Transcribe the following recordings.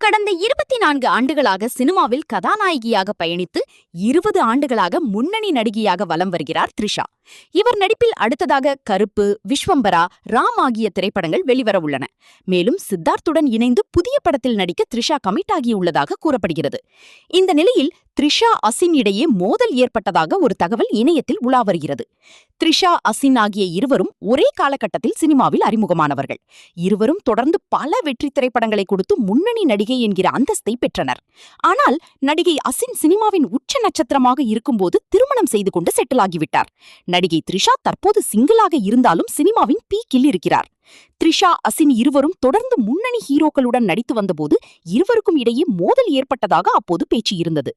கடந்த 24 ஆண்டுகளாக சினிமாவில் கதாநாயகியாக பயணித்து 20 ஆண்டுகளாக முன்னணி நடிகையாக வலம் வருகிறார் த்ரிஷா. இவர் நடிப்பில் அடுத்ததாக கருப்பு, விஸ்வம்பரா, ராம் ஆகிய திரைப்படங்கள் வெளிவர உள்ளன. மேலும் சித்தார்த்துடன் இணைந்து புதிய படத்தில் நடிக்க த்ரிஷா கமிட் ஆகியுள்ளதாக கூறப்படுகிறது. இந்த நிலையில் த்ரிஷா அசின் இடையே மோதல் ஏற்பட்டதாக ஒரு தகவல் இணையத்தில் உலா வருகிறது. த்ரிஷா அசின் ஆகிய இருவரும் ஒரே காலகட்டத்தில் சினிமாவில் அறிமுகமானவர்கள். இருவரும் தொடர்ந்து பல வெற்றி திரைப்படங்களை கொடுத்து முன்னணி நடிகை என்கிற அந்தஸ்தை பெற்றனர். ஆனால் நடிகை அசின் சினிமாவின் உச்ச நட்சத்திரமாக இருக்கும்போது திருமணம் செய்து கொண்டு செட்டில் ஆகிவிட்டார். நடிகை த்ரிஷா தற்போது சிங்கிளாக இருந்தாலும் சினிமாவின் பீக்கில் இருக்கிறார். த்ரிஷா அசின் இருவரும் தொடர்ந்து முன்னணி ஹீரோக்களுடன் நடித்து வந்தபோது இருவருக்கும் இடையே மோதல் ஏற்பட்டதாக அப்போது பேச்சு இருந்தது.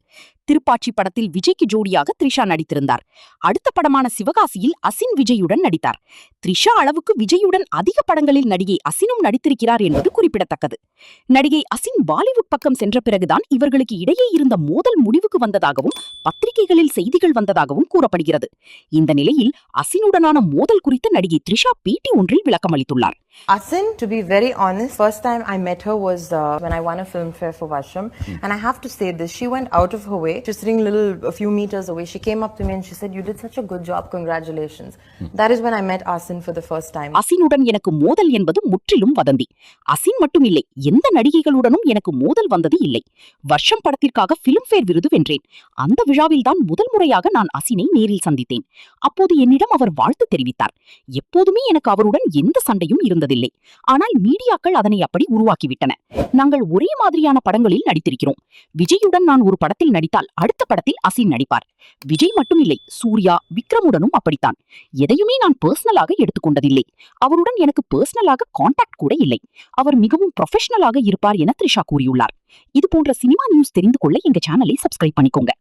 திருப்பாச்சி படத்தில் விஜய்க்கு ஜோடியாக த்ரிஷா நடித்திருந்தார். அடுத்த படமான சிவகாசியில் அசின் விஜயுடன் நடித்தார். த்ரிஷா அளவுக்கு விஜயுடன் அதிக படங்களில் நடிகை அசினும் நடித்திருக்கிறார் என்பது குறிப்பிடத்தக்கது. நடிகை அசின் பாலிவுட் பக்கம் சென்ற பிறகுதான் இவர்களுக்கு இடையே இருந்த மோதல் முடிவுக்கு வந்ததாகவும் பத்திரிகைகளில் செய்திகள் வந்ததாகவும் கூறப்படுகிறது. இந்த நிலையில் அசினுடனான மோதல் குறித்து நடிகை த்ரிஷா பேட்டி ஒன்றில் விளக்கமளித்துள்ளார். Asin, to be very honest, first time I met her was when I won a Filmfare for Vashram, and I have to say this, she went out of her way, just sitting a few meters away, she came up to me and she said, "You did such a good job, congratulations." That is when I met Asin for the first time. அசினுடன் எனக்கு மோதல் என்பது முற்றிலும் வதந்தி. அசின் மட்டும் இல்லை, எந்த நடிகைகளுடனும் எனக்கு மோதல் வந்தது இல்லை. வர்ஷம் படத்திற்காக பிலிம்பேர் விருது வென்றேன். அந்த விழாவில் தான் முதல் முறையாக நான் அசினை நேரில் சந்தித்தேன். அப்போது என்னிடம் அவர் வாழ்த்து தெரிவித்தார். எப்போதுமே எனக்கு அவருடன் எந்த சண்டையும் இருந்ததில்லை. ஆனால் மீடியாக்கள் அதனை அப்படி உருவாக்கிவிட்டன. நாங்கள் ஒரே மாதிரியான படங்களில் நடித்திருக்கிறோம். விஜயுடன் நான் ஒரு படத்தில் நடித்தால் அடுத்த படத்தில் அசின் நடிப்பார். விஜய் மட்டும் இல்லை, சூர்யா, விக்ரமுடனும் அப்படித்தான். எதையுமே நான் பர்சனலாக எடுத்துக்கொண்டதில்லை. அவருடன் எனக்கு பர்சனலாக கான்டாக்ட் கூட இல்லை. அவர் மிகவும் ப்ரொஃபஷனலாக இருப்பார் என த்ரிஷா கூறியுள்ளார். இது போன்ற சினிமா நியூஸ் தெரிந்து கொள்ள எங்க சேனலை சப்ஸ்கிரைப் பண்ணிக்கோங்க.